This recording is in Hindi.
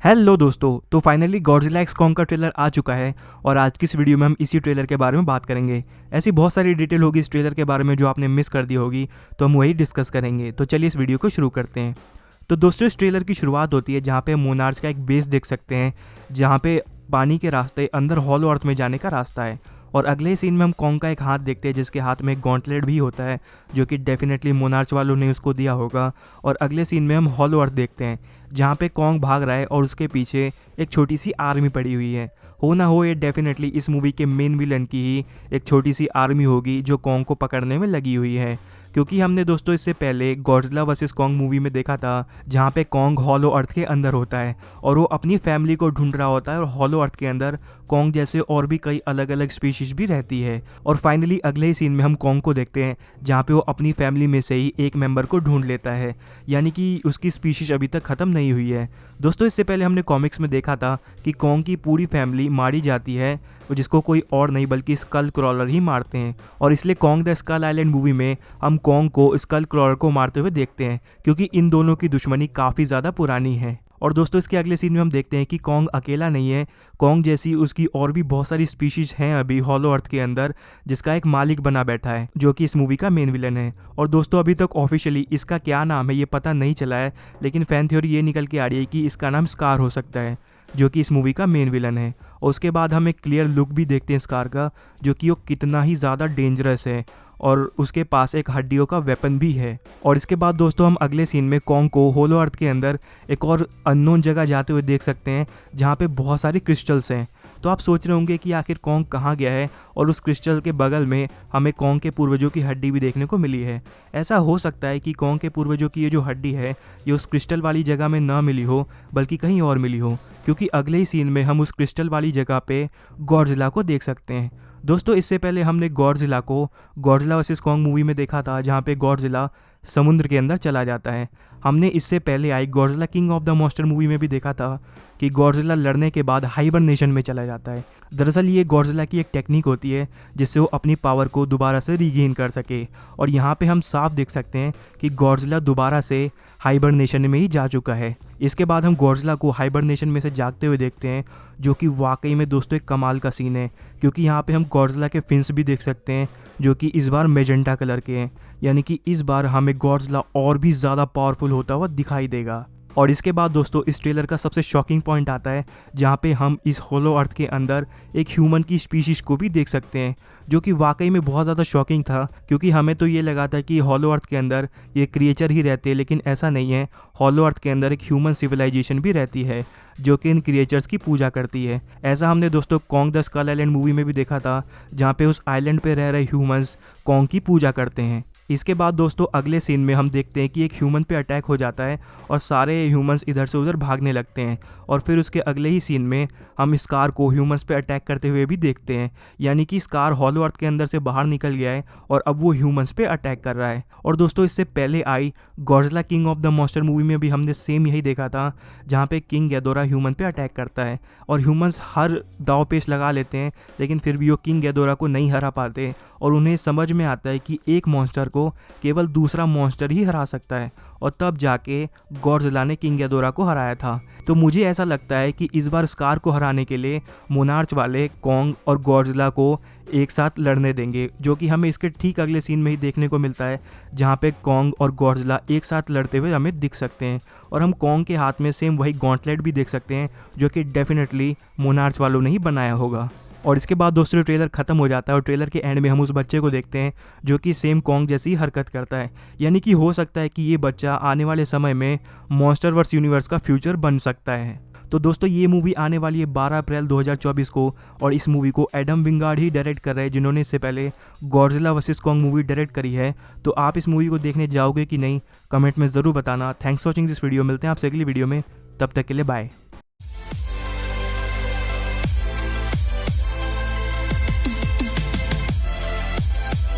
हेलो दोस्तों, तो फाइनली गॉडजिला एक्स कॉन्ग का ट्रेलर आ चुका है और आज की इस वीडियो में हम इसी ट्रेलर के बारे में बात करेंगे। ऐसी बहुत सारी डिटेल होगी इस ट्रेलर के बारे में जो आपने मिस कर दी होगी, तो हम वही डिस्कस करेंगे। तो चलिए इस वीडियो को शुरू करते हैं। तो दोस्तों, इस ट्रेलर की शुरुआत होती है जहाँ पे मोनार्च का एक बेस देख सकते हैं, जहाँ पे पानी के रास्ते अंदर हॉलो अर्थ में जाने का रास्ता है। और अगले सीन में हम कॉन्ग का एक हाथ देखते हैं जिसके हाथ में एक गॉन्टलेट भी होता है, जो कि डेफिनेटली मोनार्च वालों ने उसको दिया होगा। और अगले सीन में हम हॉलो अर्थ देखते हैं जहाँ पे कॉन्ग भाग रहा है और उसके पीछे एक छोटी सी आर्मी पड़ी हुई है। हो ना हो, ये डेफिनेटली इस मूवी के मेन विलन की ही एक छोटी सी आर्मी होगी जो कॉन्ग को पकड़ने में लगी हुई है। क्योंकि हमने दोस्तों इससे पहले गॉडजिला वर्सेस कॉन्ग मूवी में देखा था जहाँ पे कॉन्ग हॉलो अर्थ के अंदर होता है और वो अपनी फैमिली को ढूंढ रहा होता है, और हॉलो अर्थ के अंदर कॉन्ग जैसे और भी कई अलग अलग स्पीशीज भी रहती है। और फाइनली अगले ही सीन में हम कॉन्ग को देखते हैं जहाँ पे वो अपनी फैमिली में से ही एक मेंबर को ढूंढ लेता है, यानी कि उसकी स्पीशीज अभी तक खत्म नहीं हुई है। दोस्तों, इससे पहले हमने कॉमिक्स में देखा था कि कॉन्ग की पूरी फैमिली मारी जाती है, जिसको कोई और नहीं बल्कि स्कल क्रॉलर ही मारते हैं। और इसलिए Kong the Skull Island movie में हम कॉन्ग को स्कल क्रॉलर को मारते हुए देखते हैं, क्योंकि इन दोनों की दुश्मनी काफ़ी ज़्यादा पुरानी है। और दोस्तों, इसके अगले सीन में हम देखते हैं कि कॉन्ग अकेला नहीं है। कॉन्ग जैसी उसकी और भी बहुत सारी स्पीशीज हैं अभी हॉलो अर्थ के अंदर, जिसका एक मालिक बना बैठा है जो कि इस मूवी का मेन विलन है। और दोस्तों, अभी तक ऑफिशियली इसका क्या नाम है ये पता नहीं चला है, लेकिन फैन थ्योरी ये निकल के आ रही है कि इसका नाम स्कार हो सकता है, जो कि इस मूवी का मेन विलन है। और उसके बाद हम एक क्लियर लुक भी देखते हैं स्कार का, जो कि वो कितना ही ज़्यादा डेंजरस है, और उसके पास एक हड्डियों का वेपन भी है। और इसके बाद दोस्तों, हम अगले सीन में कॉन्ग को होलो अर्थ के अंदर एक और अननोन जगह जाते हुए देख सकते हैं जहाँ पे बहुत सारी क्रिस्टल्स हैं। तो आप सोच रहे होंगे कि आखिर कॉन्ग कहाँ गया है, और उस क्रिस्टल के बगल में हमें कॉन्ग के पूर्वजों की हड्डी भी देखने को मिली है। ऐसा हो सकता है कि कॉन्ग के पूर्वजों की ये जो हड्डी है ये उस क्रिस्टल वाली जगह में ना मिली हो, बल्कि कहीं और मिली हो, क्योंकि अगले ही सीन में हम उस क्रिस्टल वाली जगह पे गॉडजिला को देख सकते हैं। दोस्तों, इससे पहले हमने गॉडजिला को गॉडजिला वर्सेस कॉन्ग मूवी में देखा था जहाँ पे गॉडजिला समुद्र के अंदर चला जाता है। हमने इससे पहले I Godzilla King of the Monster movie में भी देखा था कि गॉडजिला लड़ने के बाद हाइबरनेशन में चला जाता है। दरअसल ये गॉडजिला की एक टेक्निक होती है जिससे वो अपनी पावर को दोबारा से रीगेन कर सके। और यहाँ पे हम साफ देख सकते हैं कि गॉडजिला दोबारा से हाइबरनेशन में ही जा चुका है। इसके बाद हम गॉडजिला को हाइबरनेशन में से जागते हुए देखते हैं, जो कि वाकई में दोस्तों एक कमाल का सीन है, क्योंकि यहाँ पे हम गॉडजिला के फिन्स भी देख सकते हैं जो कि इस बार मेजेंटा कलर के हैं, यानी कि इस बार हमें गॉडजिला और भी ज़्यादा पावरफुल होता हुआ दिखाई देगा। और इसके बाद दोस्तों, इस ट्रेलर का सबसे शॉकिंग पॉइंट आता है जहाँ पे हम इस होलो अर्थ के अंदर एक ह्यूमन की स्पीशीज को भी देख सकते हैं, जो कि वाकई में बहुत ज़्यादा शॉकिंग था। क्योंकि हमें तो ये लगा था कि हॉलो अर्थ के अंदर ये क्रिएचर ही रहते हैं, लेकिन ऐसा नहीं है। हॉलो अर्थ के अंदर एक ह्यूमन सिविलाइजेशन भी रहती है जो कि इन क्रिएचर्स की पूजा करती है। ऐसा हमने दोस्तों Kong the Skull Island movie में भी देखा था, जहाँ पे उस आइलैंड पे रह रहे ह्यूमंस कॉन्ग की पूजा करते हैं। इसके बाद दोस्तों, अगले सीन में हम देखते हैं कि एक ह्यूमन पे अटैक हो जाता है और सारे ह्यूमंस इधर से उधर भागने लगते हैं। और फिर उसके अगले ही सीन में हम स्कार को ह्यूमंस पे अटैक करते हुए भी देखते हैं, यानी कि स्कार हॉलो अर्थ के अंदर से बाहर निकल गया है और अब वो ह्यूमंस पे अटैक कर रहा है। और दोस्तों, इससे पहले I Godzilla King of the Monster movie में भी हमने सेम यही देखा था, जहाँ पे किंग गैदोरा ह्यूमन पे अटैक करता है और ह्यूमंस हर दाव पेश लगा लेते हैं, लेकिन फिर भी वो किंग गैदोरा को नहीं हरा पाते। और उन्हें समझ में आता है कि एक मॉन्स्टर को केवल दूसरा मॉन्स्टर ही हरा सकता है, और तब जाके गॉडजिला ने किंग गैदोरा को हराया था। तो मुझे ऐसा लगता है कि इस बार स्कार को हराने के लिए मोनार्च वाले कॉन्ग और गॉडजिला को एक साथ लड़ने देंगे, जो कि हमें इसके ठीक अगले सीन में ही देखने को मिलता है, जहाँ पे कॉन्ग और गॉडजिला एक साथ लड़ते हुए हमें दिख सकते हैं। और हम कॉन्ग के हाथ में सेम वही गॉन्टलेट भी देख सकते हैं, जो कि डेफिनेटली मोनार्च वालों ने ही बनाया होगा। और इसके बाद दोस्तों, ट्रेलर खत्म हो जाता है और ट्रेलर के एंड में हम उस बच्चे को देखते हैं जो कि सेम कॉन्ग जैसी हरकत करता है, यानी कि हो सकता है कि ये बच्चा आने वाले समय में मॉन्स्टरवर्स यूनिवर्स का फ्यूचर बन सकता है। तो दोस्तों, ये मूवी आने वाली है 12 अप्रैल 2024 को, और इस मूवी को एडम विंगार्ड ही डायरेक्ट कर रहे हैं, जिन्होंने इससे पहले Godzilla versus Kong movie direct करी है। तो आप इस मूवी को देखने जाओगे कि नहीं, कमेंट में ज़रूर बताना। Thanks for watching this video. मिलते हैं आपसे अगली वीडियो में, तब तक के लिए बाय।